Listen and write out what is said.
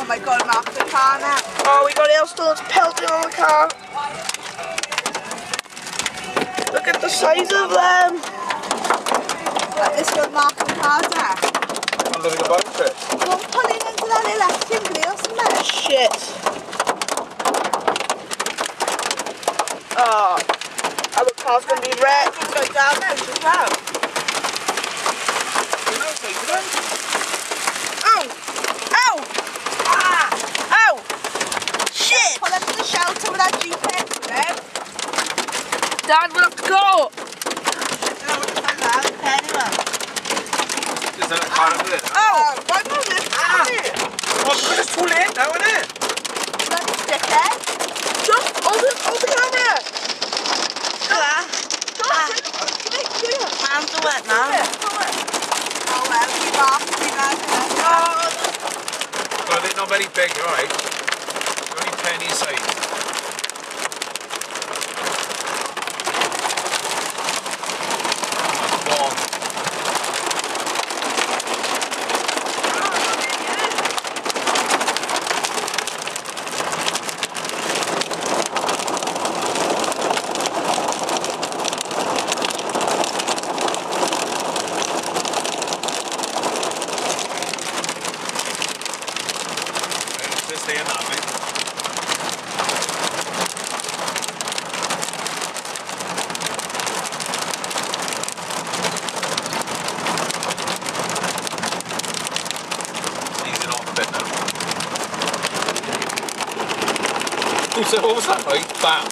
Oh my god, Mark, the car now. Oh, we got hailstones pelting on the car. Look at the size of them. Like this one, Mark, the car's there. I'm going to go back to it. Don't pull it into that electric or something. Shit. Oh, our car's going to be wrecked. It's going down now as well. Ow! Ow! Ah! Ow! Shit! Pull into the shelter with that GPS, man. Dad, we have to go! Is that a car of it? Ow! Why not this? Oh, because it's too late now, isn't it? Bloody dickhead. Just hold the camera! Hands are wet now. Oh, well, we Mark, we ran Well, they're not very big, alright. They're only penny size. Stay in that, mate. Ease it off a bit now. What was that, right? Bam!